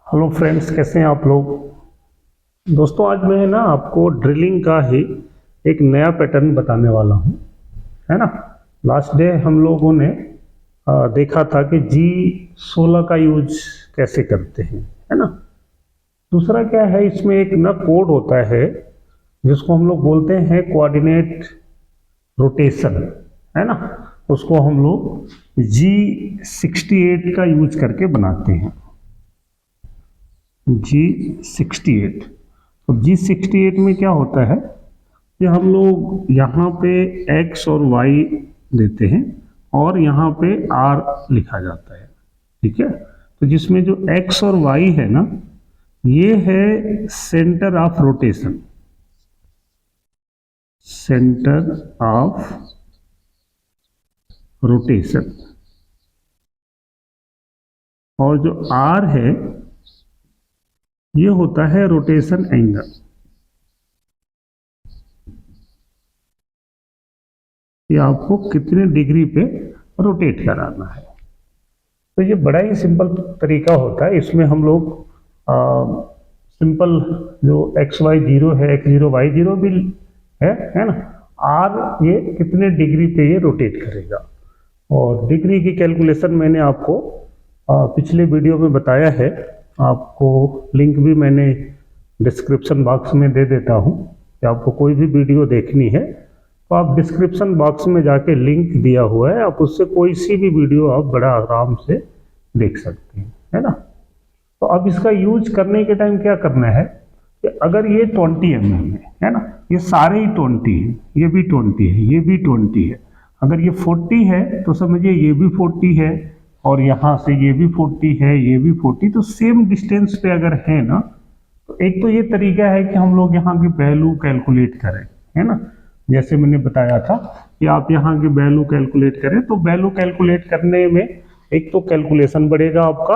Hello friends, कैसे हैं आप लोग। दोस्तों, आज मैं ना आपको ड्रिलिंग का ही एक नया पैटर्न बताने वाला हूं, है ना। लास्ट डे हम लोगों ने देखा था कि G16 का यूज कैसे करते हैं, है ना। दूसरा क्या है, इसमें एक ना कोड होता है जिसको हम लोग बोलते हैं कोऑर्डिनेट रोटेशन, है ना। उसको हम लोग G68 का यूज करके बनाते हैं। G68, तो G68 में क्या होता है कि हम लोग यहाँ पे x और y देते हैं और यहाँ पे r लिखा जाता है, ठीक है। तो जिसमें जो x और y है ना, ये है centre of rotation, centre of rotation, और जो r है ये होता है रोटेशन एंगल। ये आपको कितने डिग्री पे रोटेट कराना है। तो ये बड़ा ही सिंपल तरीका होता है। इसमें हम लोग सिंपल जो एक्स वाई जीरो है, एक्स जीरो वाई जीरो भी है ना, आर ये कितने डिग्री पे ये रोटेट करेगा। और डिग्री की कैलकुलेशन मैंने आपको पिछले वीडियो में बताया है। आपको लिंक भी मैंने डिस्क्रिप्शन बॉक्स में दे देता हूँ कि आपको कोई भी वीडियो देखनी है तो आप डिस्क्रिप्शन बॉक्स में जाके लिंक दिया हुआ है, आप उससे कोई सी भी वीडियो आप बड़ा आराम से देख सकते हैं, है ना। तो अब इसका यूज करने के टाइम क्या करना है कि अगर ये 20 mm है ना, ये सारे ही 20 है, ये भी 20 है, ये भी 20 है। अगर ये 40 है तो समझिए ये भी 40 है, और यहाँ से ये भी 40 है, ये भी 40, तो सेम डिस्टेंस पे अगर है ना, तो एक तो ये तरीका है कि हम लोग यहाँ की वैल्यू कैलकुलेट करें, है ना। जैसे मैंने बताया था कि आप यहाँ की वैल्यू कैलकुलेट करें, तो वैल्यू कैलकुलेट करने में एक तो कैलकुलेशन बढ़ेगा आपका,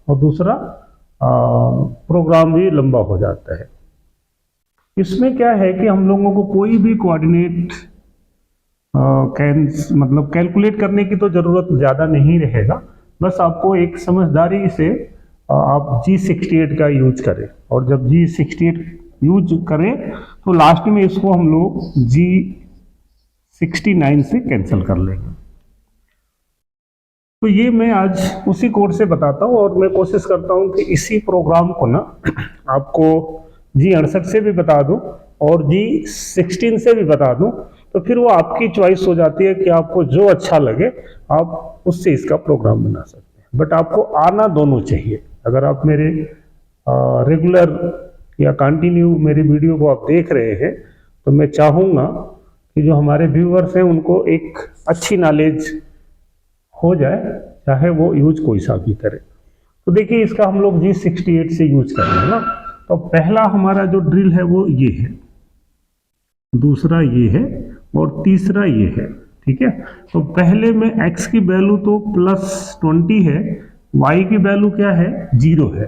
और दूसरा प्रोग्राम भी लंबा हो जाता है। इसमें क्या है कि हम लोगों को कोई भी कोऑर्डिनेट मतलब कैलकुलेट करने की तो ज़रूरत ज़्यादा नहीं रहेगा। बस आपको एक समझदारी से आप G68 का यूज करें, और जब G68 यूज करें तो लास्ट में इसको हम लोग G69 से कैंसिल कर लेंगे। तो ये मैं आज उसी कोड से बताता हूँ, और मैं कोशिश करता हूँ कि इसी प्रोग्राम को ना आपको G68 से भी बता दूँ और G16 से भी बता दूँ। तो फिर वो आपकी चॉइस हो जाती है कि आपको जो अच्छा लगे आप उससे इसका प्रोग्राम बना सकते हैं। बट आपको आना दोनों चाहिए। अगर आप मेरे रेगुलर या कंटिन्यू मेरी वीडियो को आप देख रहे हैं तो मैं चाहूँगा कि जो हमारे व्यूअर्स हैं उनको एक अच्छी नॉलेज हो जाए, चाहे वो यूज कोई सा भी करे। तो देखिए, इसका हम लोग G68 से यूज कर रहे हैं ना। तो पहला हमारा जो ड्रिल है वो ये है, दूसरा ये है, और तीसरा ये है, ठीक है। तो पहले में x की वैल्यू तो +20 है, y की वैल्यू क्या है, 0 है।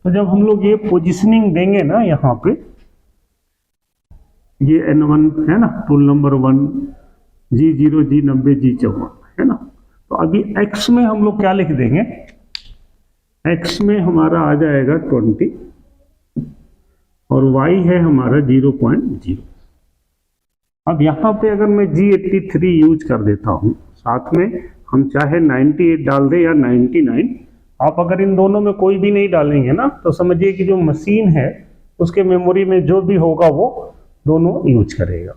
तो जब हम लोग ये पोजीशनिंग देंगे ना, यहाँ पे ये N1 है ना, tool number 1, G0, G90, G54 है ना। तो अभी x में हम लोग क्या लिख देंगे, x में हमारा आ जाएगा 20 और y है हमारा 0.0। अब यहाँ पे अगर मैं G83 यूज कर देता हूँ, साथ में हम चाहे 98 डाल दें या 99, आप अगर इन दोनों में कोई भी नहीं डालेंगे ना, तो समझिए कि जो मशीन है उसके मेमोरी में जो भी होगा वो दोनों यूज करेगा।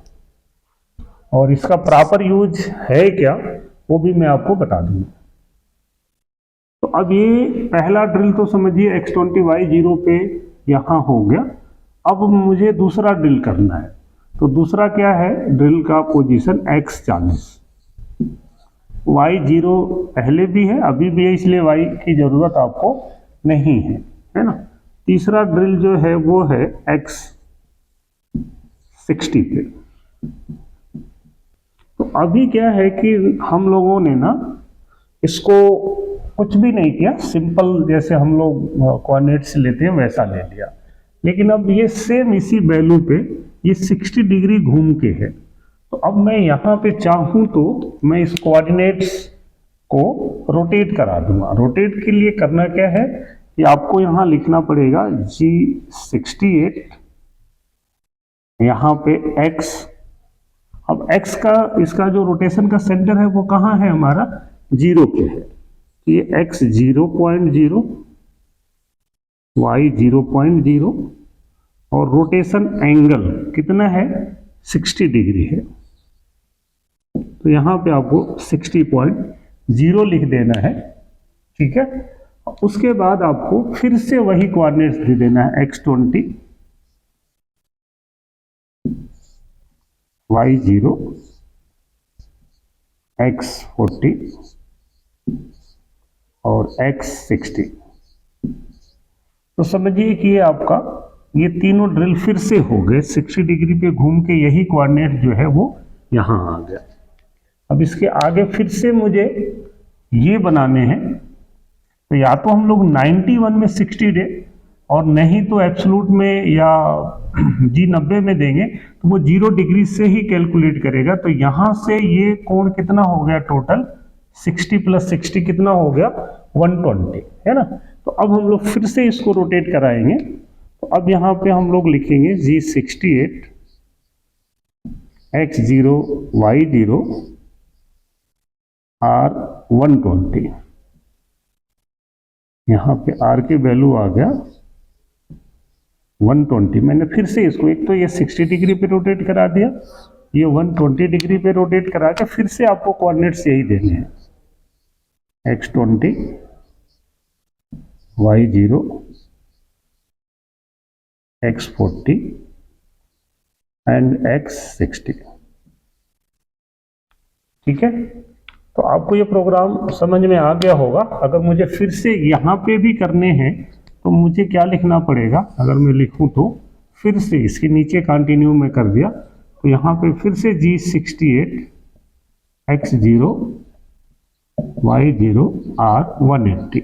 और इसका प्रॉपर यूज है क्या वो भी मैं आपको बता दूंगा। तो अब ये पहला ड्रिल तो समझिए X20 Y0 पे यहाँ हो गया। अब मुझे दूसरा ड्रिल करना है, तो दूसरा क्या है, ड्रिल का पोजीशन X40, Y0 पहले भी है अभी भी है, इसलिए Y की जरूरत आपको नहीं है ना। तीसरा ड्रिल जो है वो है X60 पे। तो अभी क्या है कि हम लोगों ने ना इसको कुछ भी नहीं किया, सिंपल जैसे हम लोग कोऑर्डिनेट्स लेते हैं वैसा ले लिया। लेकिन अब ये सेम इसी वैल्यू पे ये 60 डिग्री घूम के है। तो अब मैं यहाँ पे चाहूँ तो मैं इस कोऑर्डिनेट्स को रोटेट करा दूंगा। रोटेट के लिए करना क्या है, कि आपको यहाँ लिखना पड़ेगा G68, यहाँ पे x। अब x का इसका जो रोटेशन का सेंटर है वो कहाँ है हमारा, 0 पे है। ये x 0.0, y 0.0 और रोटेशन एंगल कितना है, 60 डिग्री है। तो यहाँ पे आपको 60.0 लिख देना है, ठीक है। उसके बाद आपको फिर से वही कोऑर्डिनेट्स दे देना है, x20, y0, x40 और x60। तो समझिए कि ये आपका ये तीनों ड्रिल फिर से हो गए, 60 डिग्री पे घूम के यही कोऑर्डिनेट जो है वो यहाँ आ गया। अब इसके आगे फिर से मुझे ये बनाने हैं, तो या तो हम लोग 91 में 60 दे और नहीं तो एब्सोल्यूट में या G90 में देंगे तो वो 0 डिग्री से ही कैलकुलेट करेगा। तो यहाँ से ये कोण कितना हो गया, टोटल 60 + 60 कितना हो गया, 120, है ना। तो अब हम लोग फिर से इसको रोटेट कराएंगे। तो अब यहाँ पे हम लोग लिखेंगे G68, x0, y0, r120। यहाँ पे r की वैल्यू आ गया 120। मैंने फिर से इसको, एक तो ये 60 डिग्री पे रोटेट करा दिया, ये 120 डिग्री पे रोटेट करा के फिर से आपको कोऑर्डिनेट्स यही देने हैं, x20, y0, x40 and x60, ठीक है। तो आपको ये प्रोग्राम समझ में आ गया होगा। अगर मुझे फिर से यहाँ पे भी करने हैं तो मुझे क्या लिखना पड़ेगा, अगर मैं लिखूं तो फिर से इसके नीचे कंटिन्यू में कर दिया, तो यहाँ पे फिर से G68, x0, y0, r180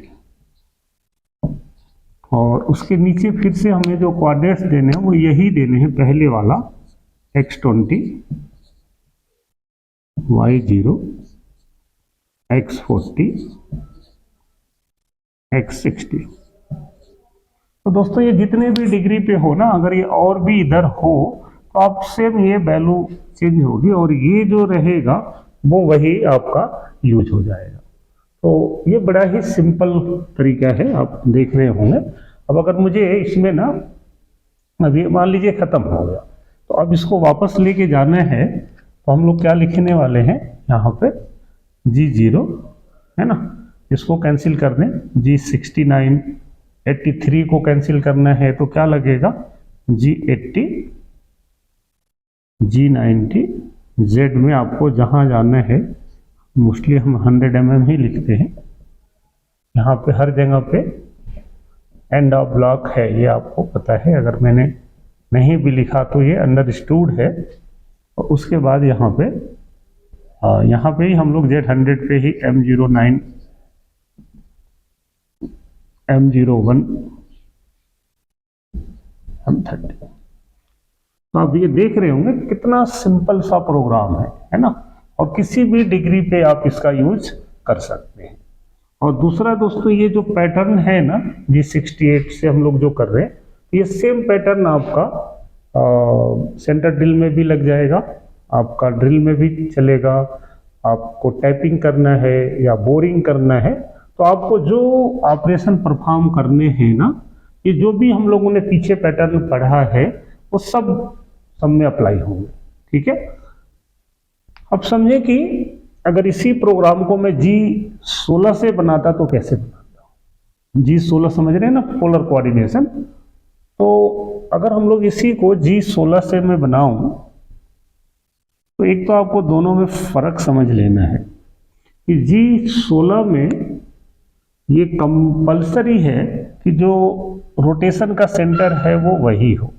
और उसके नीचे फिर से हमें जो कोऑर्डिनेट्स देने हैं वो यही देने हैं, पहले वाला x20, y0, x40, x60। तो दोस्तों ये जितने भी डिग्री पे हो ना, अगर ये और भी इधर हो तो आप सेम ये वैल्यू चेंज होगी और ये जो रहेगा वो वही आपका यूज हो जाएगा। तो ये बड़ा ही सिंपल तरीका है, आप देख रहे होंगे। अब अगर मुझे इसमें ना, अभी मान लीजिए ख़त्म हो गया, तो अब इसको वापस लेके जाना है, तो हम लोग क्या लिखने वाले हैं, यहाँ पे G0 है ना, इसको कैंसिल कर दें, G69, 83 को कैंसिल करना है तो क्या लगेगा, G80, G90, Z में आपको जहाँ जाना है, मोस्टली हम 100 mm ही लिखते हैं, यहाँ पे हर जगह पे एंड ऑफ ब्लॉक है, ये आपको पता है। अगर मैंने नहीं भी लिखा तो ये अंडरस्टूड है। और उसके बाद यहाँ पे ही हम लोग Z100 पे ही M09, M01, M30। तो आप ये देख रहे होंगे कितना सिंपल सा प्रोग्राम है ना, और किसी भी डिग्री पे आप इसका यूज कर सकते हैं। और दूसरा दोस्तों, ये जो पैटर्न है ना G68 से हम लोग जो कर रहे हैं, ये सेम पैटर्न आपका सेंटर ड्रिल में भी लग जाएगा, आपका ड्रिल में भी चलेगा। आपको टैपिंग करना है या बोरिंग करना है, तो आपको जो ऑपरेशन परफॉर्म करने हैं ना, ये जो भी हम लोगों ने पीछे पैटर्न पढ़ा है वो सब में अप्लाई होंगे, ठीक है। अब समझे कि अगर इसी प्रोग्राम को मैं G16 से बनाता तो कैसे बनाता हूँ। G16 समझ रहे हैं ना, पोलर कोऑर्डिनेशन। तो अगर हम लोग इसी को G16 से मैं बनाऊं, तो एक तो आपको दोनों में फर्क समझ लेना है कि G16 में ये कंपल्सरी है कि जो रोटेशन का सेंटर है वो वही हो,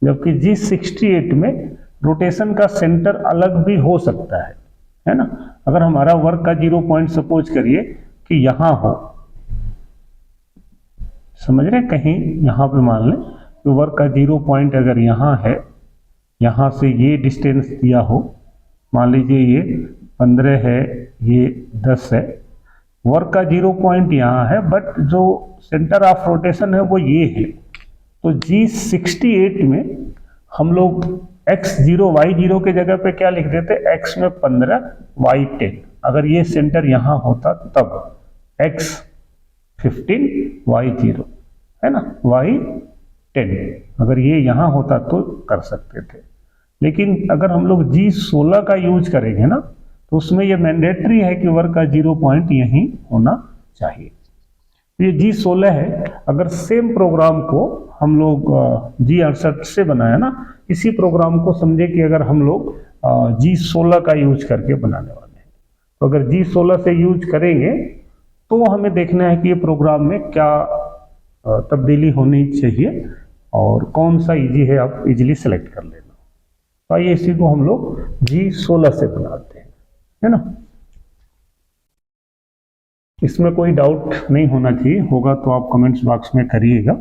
जबकि G68 में रोटेशन का सेंटर अलग भी हो सकता है ना। अगर हमारा वर्क का 0 पॉइंट सपोज करिए कि यहाँ हो, समझ रहे, कहीं यहाँ पे मान लें कि वर्क का 0 पॉइंट अगर यहाँ है, यहाँ से ये डिस्टेंस दिया हो, मान लीजिए ये 15 है, ये 10 है, वर्क का 0 पॉइंट यहाँ है, बट जो सेंटर ऑफ रोटेशन है वो ये है। तो G68 में हम लोग x0 y0 के जगह पे क्या लिख देते, x में 15 y 10। अगर ये सेंटर यहाँ होता तब x 15 y 0 है ना, y 10, अगर ये यहाँ होता तो कर सकते थे। लेकिन अगर हम लोग G16 का यूज करेंगे ना, तो उसमें ये मैंडेटरी है कि वर्क का 0 पॉइंट यहीं होना चाहिए। ये G16 है। अगर सेम प्रोग्राम को हम लोग G68 से बनाया ना, इसी प्रोग्राम को समझे कि अगर हम लोग G16 का यूज करके बनाने वाले हैं, तो अगर G16 से यूज करेंगे तो हमें देखना है कि ये प्रोग्राम में क्या तब्दीली होनी चाहिए और कौन सा इजी है, आप इजीली सेलेक्ट कर लेना। तो आइए इसी को हम लोग G16 से बनाते हैं, है ना। इसमें कोई डाउट नहीं होना चाहिए, होगा तो आप कमेंट्स बॉक्स में करिएगा।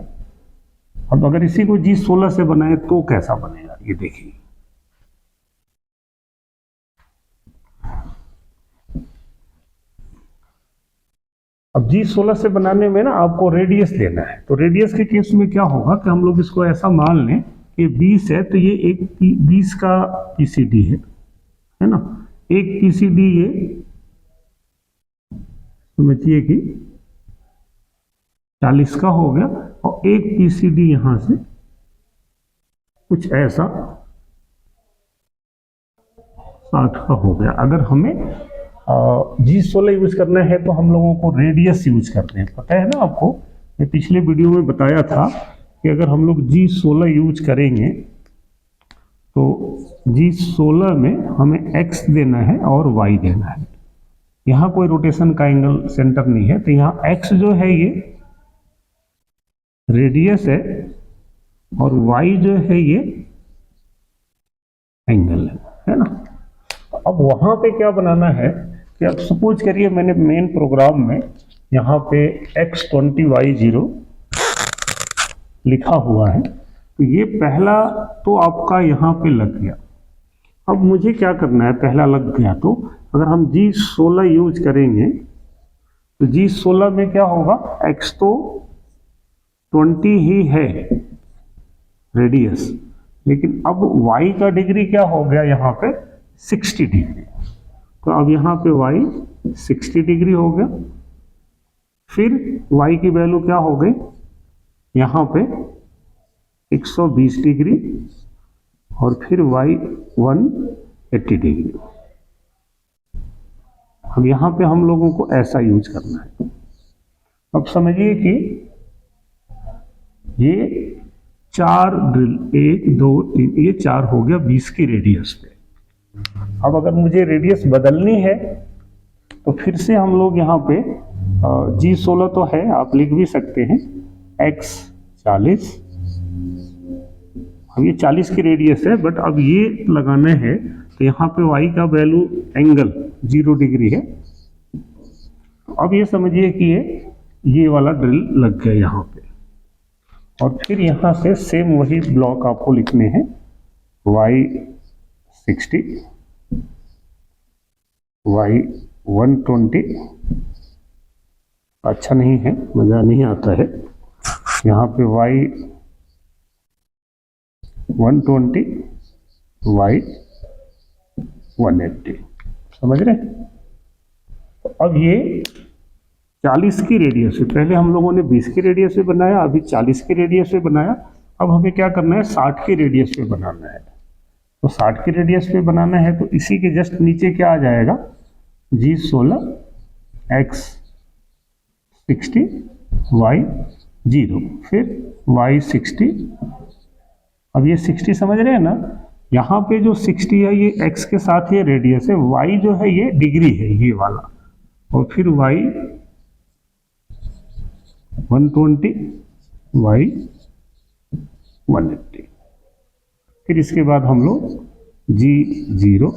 अब अगर इसी को G16 से बनाए तो कैसा बनेगा, ये देखिए। अब G16 से बनाने में ना आपको रेडियस देना है। तो रेडियस के केस में क्या होगा कि हम लोग इसको ऐसा मान लें कि 20 है, तो ये एक 20 का PCD है ना। एक PCD ये समझिए कि 40 का हो गया, और एक PCD यहां से कुछ ऐसा 60 का हो गया। अगर हमें G16 यूज करना है तो हम लोगों को रेडियस यूज करते हैं, पता है ना आपको। मैं पिछले वीडियो में बताया था कि अगर हम लोग G16 यूज करेंगे तो G16 में हमें x देना है और y देना है। यहाँ कोई रोटेशन का एंगल सेंटर नहीं है, तो यहाँ x जो है ये रेडियस है और y जो है ये एंगल है ना। अब वहां पे क्या बनाना है कि अब सपोज करिए मैंने मेन प्रोग्राम में यहाँ पे x20 y0 लिखा हुआ है, तो ये पहला तो आपका यहाँ पे लग गया। अब मुझे क्या करना है, पहला लग गया तो अगर हम G16 यूज करेंगे तो G16 में क्या होगा, x तो 20 ही है रेडियस, लेकिन अब y का डिग्री क्या हो गया यहाँ पे 60 डिग्री। तो अब यहाँ पे y 60 डिग्री हो गया। फिर y की वैल्यू क्या हो गई यहाँ पे 120 डिग्री, और फिर y 180 डिग्री। अब यहाँ पे हम लोगों को ऐसा यूज करना है। अब समझिए कि ये 4 ड्रिल, 1 2 3, ये 4 हो गया 20 की रेडियस पे। अब अगर मुझे रेडियस बदलनी है तो फिर से हम लोग यहाँ पे G16 तो है, आप लिख भी सकते हैं x 40। अब ये 40 की रेडियस है, बट अब ये लगाना है तो यहाँ पे y का वैल्यू एंगल 0 डिग्री है। अब ये समझिए कि ये वाला ड्रिल लग गया यहाँ पे, और फिर यहाँ से सेम वही ब्लॉक आपको लिखने हैं y 60, y 120। अच्छा नहीं है, मज़ा नहीं आता है। यहाँ पे y 120, y 180, समझ रहे। अब ये 40 की रेडियस से, पहले हम लोगों ने 20 की रेडियस पे बनाया, अभी 40 की रेडियस पे बनाया। अब हमें क्या करना है, 60 की रेडियस पे बनाना है। तो 60 की रेडियस पे बनाना है तो इसी के जस्ट नीचे क्या आ जाएगा, G16 x 60 y 0, फिर y 60। अब ये 60 समझ रहे हैं ना, यहाँ पे जो 60 है ये x के साथ ये रेडियस है, y जो है ये डिग्री है ये वाला, और फिर y 120, y 180। फिर इसके बाद हम लोग G0,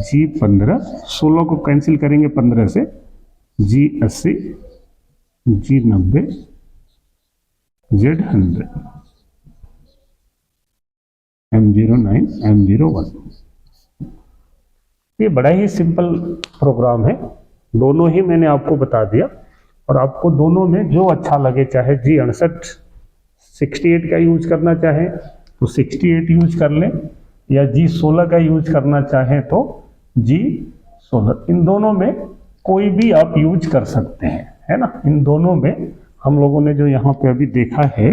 G15, 16 को कैंसिल करेंगे 15 से, G80, G90, Z100, M09, M01। ये बड़ा ही सिंपल प्रोग्राम है। दोनों ही मैंने आपको बता दिया, और आपको दोनों में जो अच्छा लगे, चाहे G68 68 का यूज करना चाहें तो 68 यूज कर लें, या G16 का यूज करना चाहें तो G16, इन दोनों में कोई भी आप यूज कर सकते हैं, है ना। इन दोनों में हम लोगों ने जो यहाँ पे अभी देखा है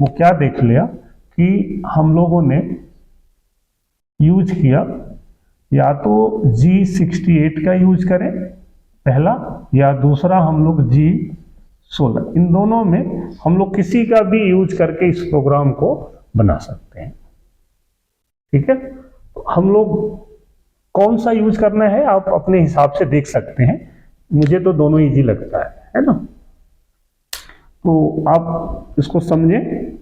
वो क्या देख लिया कि हम लोगों ने यूज किया, या तो G68 का यूज करें पहला, या दूसरा हम लोग G16, इन दोनों में हम लोग किसी का भी यूज करके इस प्रोग्राम को बना सकते हैं। ठीक है, तो हम लोग कौन सा यूज करना है आप अपने हिसाब से देख सकते हैं, मुझे तो दोनों इजी लगता है ना। तो आप इसको समझें,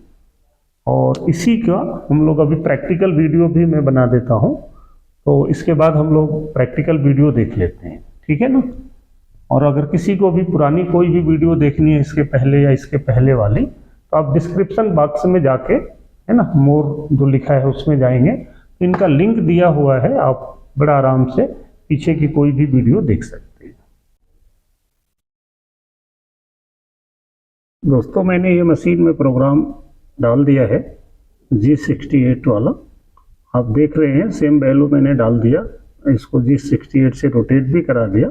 और इसी का हम लोग अभी प्रैक्टिकल वीडियो भी मैं बना देता हूं, तो इसके बाद हम लोग प्रैक्टिकल वीडियो देख लेते हैं, ठीक है ना। और अगर किसी को भी पुरानी कोई भी वीडियो देखनी है इसके पहले या इसके पहले वाली, तो आप डिस्क्रिप्शन बॉक्स में जाके, है ना, मोर जो लिखा है उसमें जाएंगे, तो इनका लिंक दिया हुआ है, आप बड़ा आराम से पीछे की कोई भी वीडियो देख सकते हैं। दोस्तों, मैंने ये मशीन में प्रोग्राम डाल दिया है G68 वाला, आप देख रहे हैं सेम वैल्यू मैंने डाल दिया, इसको G68 से रोटेट भी करा दिया,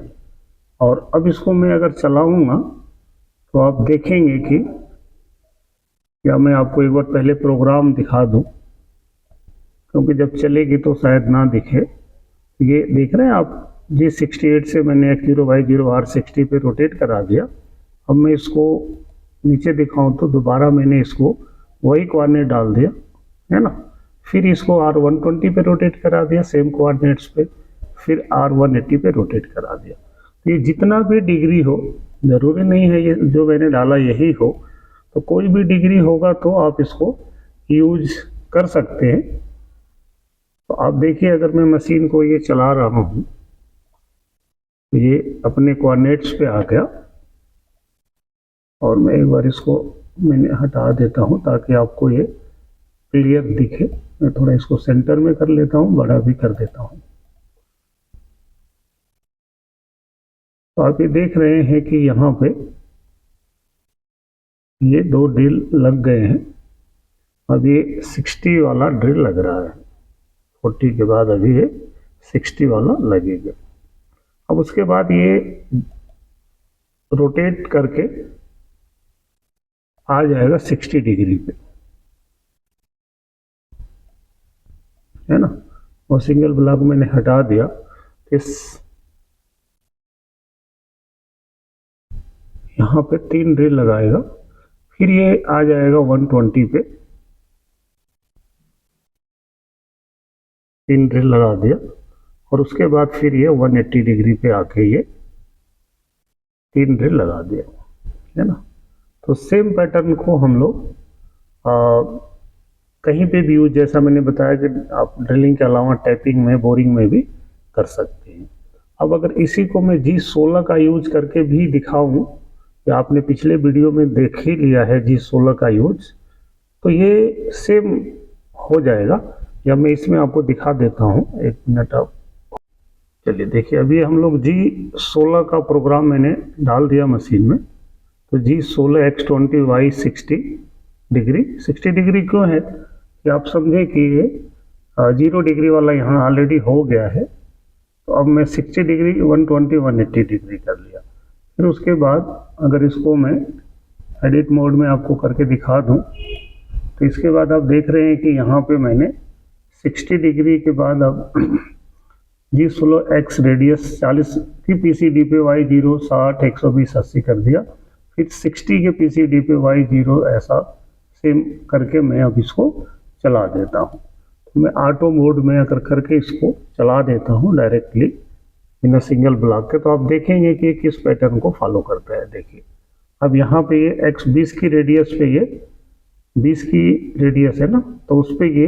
और अब इसको मैं अगर चलाऊंगा तो आप देखेंगे कि, या मैं आपको एक बार पहले प्रोग्राम दिखा दूं, क्योंकि जब चलेगी तो शायद ना दिखे। ये देख रहे हैं आप, G68 से मैंने X0 Y0 R60 पे रोटेट करा दिया। अब मैं इसको नीचे दिखाऊं तो दोबारा मैंने इसको वही कोऑर्डिनेट डाल दिया, है ना, फिर इसको R120 पे रोटेट करा दिया सेम कोऑर्डिनेट्स पे, फिर R180 पे रोटेट करा दिया। तो ये जितना भी डिग्री हो, ज़रूरी नहीं है ये जो मैंने डाला यही हो, तो कोई भी डिग्री होगा तो आप इसको यूज कर सकते हैं। तो आप देखिए, अगर मैं मशीन को ये चला रहा हूँ तो ये अपने कोऑर्डिनेट्स पे आ गया, और मैं एक बार इसको मैंने हटा देता हूँ ताकि आपको ये क्लियर दिखे। मैं थोड़ा इसको सेंटर में कर लेता हूँ, बड़ा भी कर देता हूँ। तो आप ये देख रहे हैं कि यहाँ पे ये दो ड्रिल लग गए हैं। अब ये 60 वाला ड्रिल लग रहा है, 40 के बाद अभी ये 60 वाला लगेगा। अब उसके बाद ये रोटेट करके आ जाएगा 60 डिग्री पे, है ना। और सिंगल ब्लॉक मैंने हटा दिया, इस यहाँ पे 3 ड्रिल लगाएगा, फिर ये आ जाएगा 120 पे, 3 ड्रिल लगा दिया, और उसके बाद फिर ये 180 डिग्री पे आके ये 3 ड्रिल लगा दिया, है ना। तो सेम पैटर्न को हम लोग कहीं पे भी यूज, जैसा मैंने बताया कि आप ड्रिलिंग के अलावा टैपिंग में, बोरिंग में भी कर सकते हैं। अब अगर इसी को मैं G16 का यूज करके भी दिखाऊं, कि आपने पिछले वीडियो में देख ही लिया है G16 का यूज, तो ये सेम हो जाएगा, या मैं इसमें आपको दिखा देता हूँ, एक मिनट आप चलिए देखिए। अभी हम लोग G16 का प्रोग्राम मैंने डाल दिया मशीन में, तो G16 X20 Y 60 degree, 60 degree क्यों है कि आप समझें कि ये 0 डिग्री वाला यहाँ ऑलरेडी हो गया है, तो अब मैं 60 डिग्री 120 180 डिग्री कर लिया। फिर उसके बाद अगर इसको मैं एडिट मोड में आपको करके दिखा दूं, तो इसके बाद आप देख रहे हैं कि यहाँ पे मैंने 60 डिग्री के बाद अब G16 X रेडियस 40 की PCD पे Y0 60 120 80 कर दिया, फिर 60 के PCD पे Y0 ऐसा सेम करके मैं अब इसको चला देता हूँ। तो मैं ऑटो मोड में अगर करके इसको चला देता हूँ डायरेक्टली बिना सिंगल ब्लॉक के, तो आप देखेंगे कि किस पैटर्न को फॉलो करता है। देखिए, अब यहाँ पे ये X 20 की रेडियस पे, ये 20 की रेडियस है ना, तो उस पर ये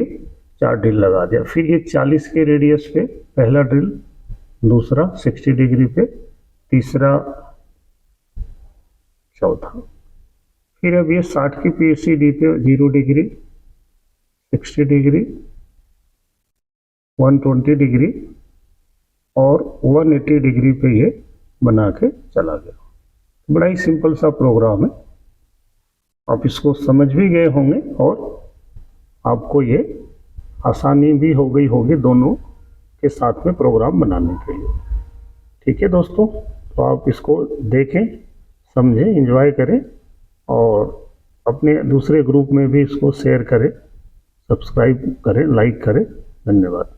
4 ड्रिल लगा दिया। फिर ये 40 के रेडियस पे पहला ड्रिल, दूसरा 60 डिग्री पे, तीसरा, चौथा, फिर अब ये 60 की PCD पे 0 डिग्री, 60 डिग्री, 120 डिग्री और 180 डिग्री पे ये बना के चला गया। बड़ा ही सिंपल सा प्रोग्राम है, आप इसको समझ भी गए होंगे और आपको ये आसानी भी हो गई होगी दोनों के साथ में प्रोग्राम बनाने के लिए। ठीक है दोस्तों, तो आप इसको देखें, समझें, एंजॉय करें और अपने दूसरे ग्रुप में भी इसको शेयर करें, सब्सक्राइब करें, लाइक करें। धन्यवाद।